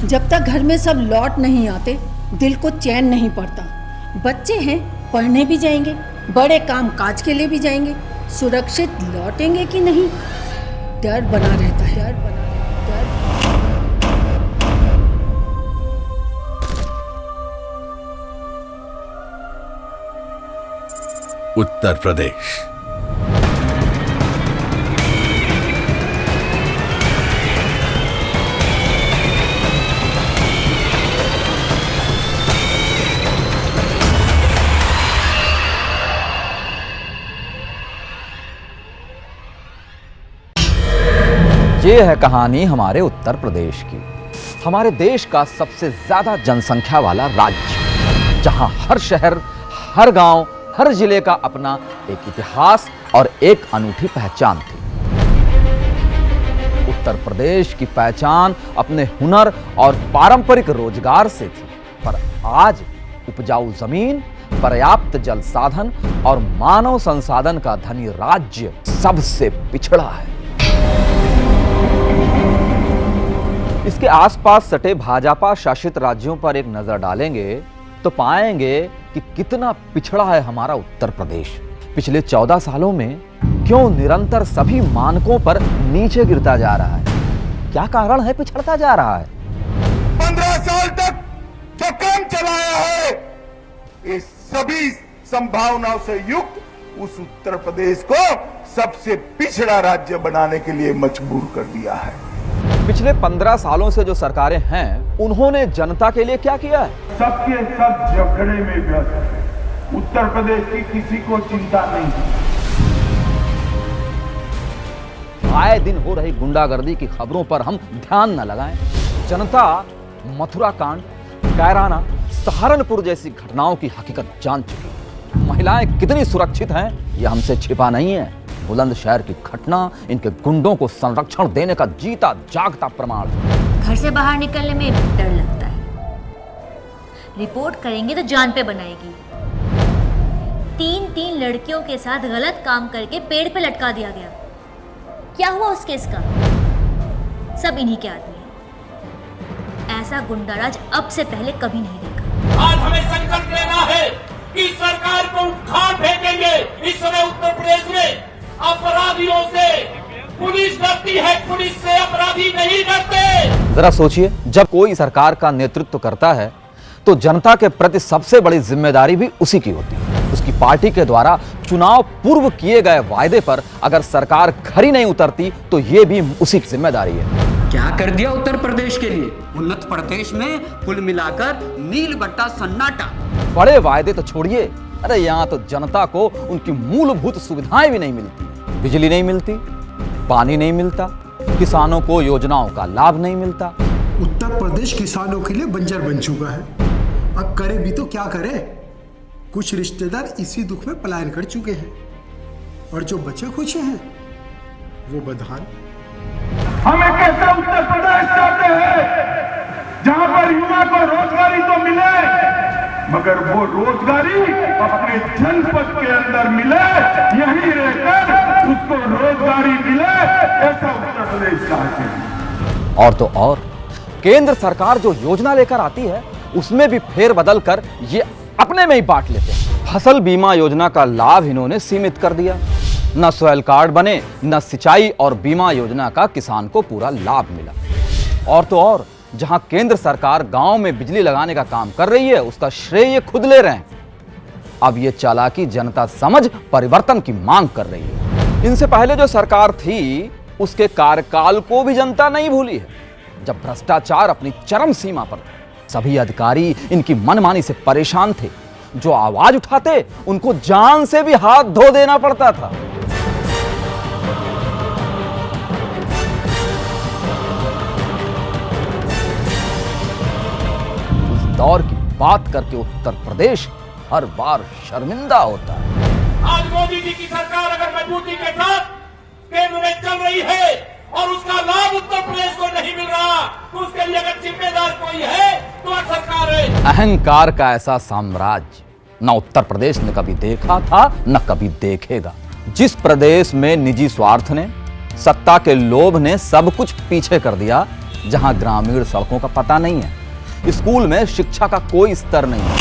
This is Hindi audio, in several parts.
जब तक घर में सब लौट नहीं आते दिल को चैन नहीं पड़ता। बच्चे हैं, पढ़ने भी जाएंगे, बड़े काम काज के लिए भी जाएंगे, सुरक्षित लौटेंगे कि नहीं, डर बना रहता है। उत्तर प्रदेश ये है कहानी हमारे उत्तर प्रदेश की, हमारे देश का सबसे ज्यादा जनसंख्या वाला राज्य, जहां हर शहर, हर गांव, हर जिले का अपना एक इतिहास और एक अनूठी पहचान थी। उत्तर प्रदेश की पहचान अपने हुनर और पारंपरिक रोजगार से थी, पर आज उपजाऊ जमीन, पर्याप्त जल साधन और मानव संसाधन का धनी राज्य सबसे पिछड़ा है। इसके आसपास सटे भाजपा शासित राज्यों पर एक नजर डालेंगे तो पाएंगे कि कितना पिछड़ा है हमारा उत्तर प्रदेश। पिछले 14 सालों में क्यों निरंतर सभी मानकों पर नीचे गिरता जा रहा है? क्या कारण है पिछड़ता जा रहा है? 15 साल तक जो काम चलाया है, इस सभी संभावनाओं से युक्त उस उत्तर प्रदेश को सबसे पिछड़ा राज्य बनाने के लिए मजबूर कर दिया है। पिछले 15 सालों से जो सरकारें हैं, उन्होंने जनता के लिए क्या किया है? सबके सब झगड़े में व्यस्त है। उत्तर प्रदेश की किसी को चिंता नहीं है। आए दिन हो रही गुंडागर्दी की खबरों पर हम ध्यान न लगाएं। जनता मथुरा कांड, कैराना, सहारनपुर जैसी घटनाओं की हकीकत जान चुकी। महिलाएं कितनी सुरक्षित हैं, यह हमसे छिपा नहीं है। बुलंदशहर की घटना इनके गुंडों को संरक्षण देने का जीता जागता प्रमाण है। घर से बाहर निकलने में डर लगता है, रिपोर्ट करेंगे तो जान पे बनाएगी। 3 लड़कियों के साथ गलत काम करके पेड़ पे लटका दिया गया। क्या हुआ उस केस का? सब इन्हीं के आदमी हैं। ऐसा गुंडाराज अब से पहले कभी नहीं देखा। आज हमें संकल्प लेना है कि सरकार को उखाड़ फेंकेंगे। इस समय उत्तर प्रदेश में अपराधियों से पुलिस डरती है, पुलिस से अपराधी नहीं डरते। जरा सोचिए, जब कोई सरकार का नेतृत्व करता है तो जनता के प्रति सबसे बड़ी जिम्मेदारी भी उसी की होती है। उसकी पार्टी के द्वारा चुनाव पूर्व किए गए वायदे पर अगर सरकार खरी नहीं उतरती तो ये भी उसी की जिम्मेदारी है। क्या कर दिया उत्तर प्रदेश के लिए? उन्नत प्रदेश में कुल मिलाकर नील बट्टा सन्नाटा। बड़े वायदे तो छोड़िए, अरे यहाँ तो जनता को उनकी मूलभूत सुविधाएं भी नहीं मिलती। बिजली नहीं मिलती, पानी नहीं मिलता, किसानों को योजनाओं का लाभ नहीं मिलता। उत्तर प्रदेश किसानों के लिए बंजर बन चुका है। अब करे भी तो क्या करे? कुछ रिश्तेदार इसी दुख में पलायन कर चुके हैं और जो बचे खुचे हैं वो बदहाल। हम एक ऐसा उत्तर प्रदेश चाहते हैं जहां पर युवा को रोजगारी तो मिले, मगर वो रोजगारी अपने जनपद के अंदर मिले, यहीं रहकर उसको रोजगारी मिले, ऐसा उत्तर प्रदेश चाहते हैं। और तो और केंद्र सरकार जो योजना लेकर आती है उसमें भी फेर बदल कर ये अपने में ही बांट लेते हैं। फसल बीमा योजना का लाभ इन्होंने सीमित कर दिया। न सॉइल कार्ड बने, न सिंचाई और बीमा योजना का किसान को पूरा लाभ मिला। और तो और जहां केंद्र सरकार गांव में बिजली लगाने का काम कर रही है, उसका श्रेय ये खुद ले रहे हैं। अब ये चालाकी जनता समझ परिवर्तन की मांग कर रही है। इनसे पहले जो सरकार थी उसके कार्यकाल को भी जनता नहीं भूली है, जब भ्रष्टाचार अपनी चरम सीमा पर था। सभी अधिकारी इनकी मनमानी से परेशान थे। जो आवाज उठाते उनको जान से भी हाथ धो देना पड़ता था। उस दौर की बात करके उत्तर प्रदेश हर बार शर्मिंदा होता है। आज मोदी जी की सरकार अगर मजबूती के साथ केंद्र में चल रही है और उसका लाभ उत्तर प्रदेश को नहीं मिल रहा, तो उसके लिए अगर जिम्मेदार कोई है तो सरकार है। अहंकार का ऐसा साम्राज्य न उत्तर प्रदेश ने कभी देखा था, न कभी देखेगा। जिस प्रदेश में निजी स्वार्थ ने, सत्ता के लोभ ने सब कुछ पीछे कर दिया, जहां ग्रामीण सड़कों का पता नहीं है, स्कूल में शिक्षा का कोई स्तर नहीं है।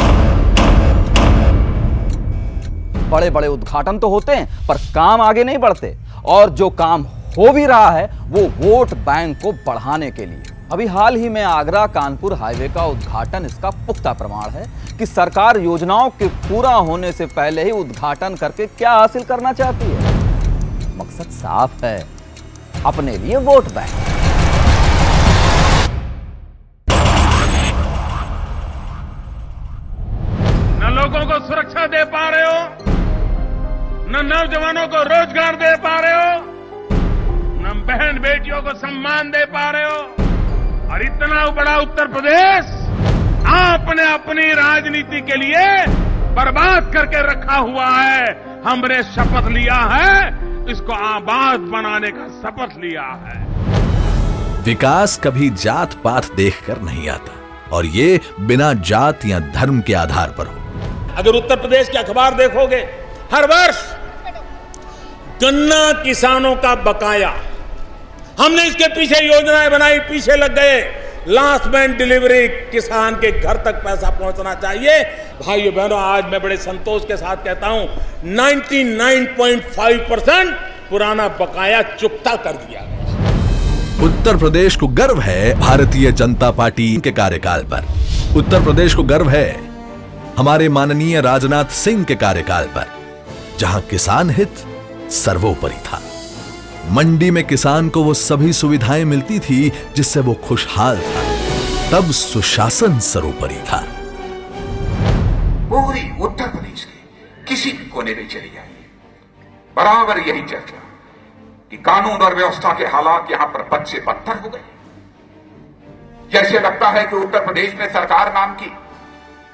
बड़े बड़े उद्घाटन तो होते हैं पर काम आगे नहीं बढ़ते, और जो काम हो भी रहा है वो वोट बैंक को बढ़ाने के लिए। अभी हाल ही में आगरा कानपुर हाईवे का उद्घाटन इसका पुख्ता प्रमाण है कि सरकार योजनाओं के पूरा होने से पहले ही उद्घाटन करके क्या हासिल करना चाहती है। मकसद साफ है, अपने लिए वोट बैंक। न लोगों को सुरक्षा दे पा रहे हो, न नौजवानों को रोजगार दे पा रहे हो, न बहन बेटियों को सम्मान दे पा रहे हो, और इतना बड़ा उत्तर प्रदेश आपने अपनी राजनीति के लिए बर्बाद करके रखा हुआ है। हमने शपथ लिया है, इसको आबाद बनाने का शपथ लिया है। विकास कभी जात पात देखकर नहीं आता, और ये बिना जात या धर्म के आधार पर हो। अगर उत्तर प्रदेश के अखबार देखोगे, हर वर्ष गन्ना किसानों का बकाया, हमने इसके पीछे योजनाएं बनाई, पीछे लग गए। लास्ट मैन डिलीवरी, किसान के घर तक पैसा पहुंचना चाहिए। भाइयों बहनों, आज मैं बड़े संतोष के साथ कहता हूं 99.5% पुराना बकाया चुकता कर दिया गया। उत्तर प्रदेश को गर्व है भारतीय जनता पार्टी के कार्यकाल पर। उत्तर प्रदेश को गर्व है हमारे माननीय राजनाथ सिंह के कार्यकाल पर, जहां किसान हित सर्वोपरि था। मंडी में किसान को वो सभी सुविधाएं मिलती थी जिससे वो खुशहाल था। तब सुशासन सर्वोपरि था। पूरी उत्तर प्रदेश के किसी भी कोने में चली जाइए, बराबर यही चर्चा कि कानून और व्यवस्था के हालात यहां पर बद से बदतर हो गए। जैसे लगता है कि उत्तर प्रदेश में सरकार नाम की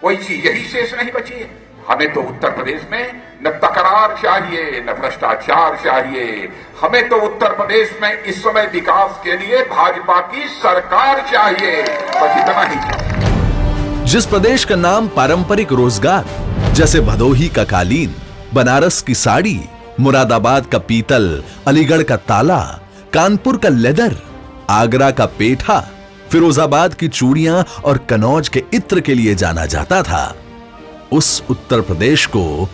कोई चीज यही शेष नहीं बची है। हमें तो उत्तर प्रदेश में न तकरार चाहिए, न भ्रष्टाचार चाहिए। हमें तो उत्तर प्रदेश में इस समय विकास के लिए भाजपा की सरकार चाहिए, बस इतना ही चाहिए। जिस प्रदेश का नाम पारंपरिक रोजगार, जैसे भदोही का कालीन, बनारस की साड़ी, मुरादाबाद का पीतल, अलीगढ़ का ताला, कानपुर का लेदर, आगरा का पेठा, फिरोजाबाद की चूड़ियां और कनौज के इत्र के लिए जाना जाता था, उस उत्तर प्रदेश को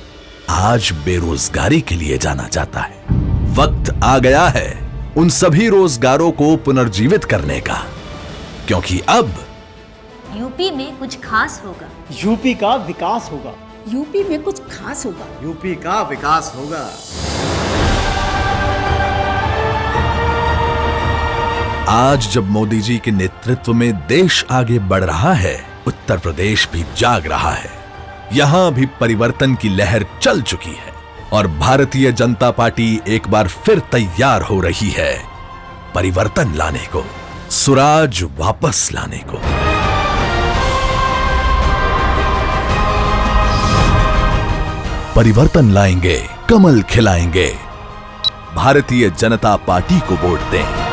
आज बेरोजगारी के लिए जाना जाता है। वक्त आ गया है उन सभी रोजगारों को पुनर्जीवित करने का, क्योंकि अब यूपी में कुछ खास होगा। यूपी का विकास होगा। यूपी में कुछ खास होगा। यूपी का विकास होगा। आज जब मोदी जी के नेतृत्व में देश आगे बढ़ रहा है, उत्तर प्रदेश भी जाग रहा है। यहां भी परिवर्तन की लहर चल चुकी है और भारतीय जनता पार्टी एक बार फिर तैयार हो रही है परिवर्तन लाने को, सुराज वापस लाने को। परिवर्तन लाएंगे, कमल खिलाएंगे। भारतीय जनता पार्टी को वोट दें।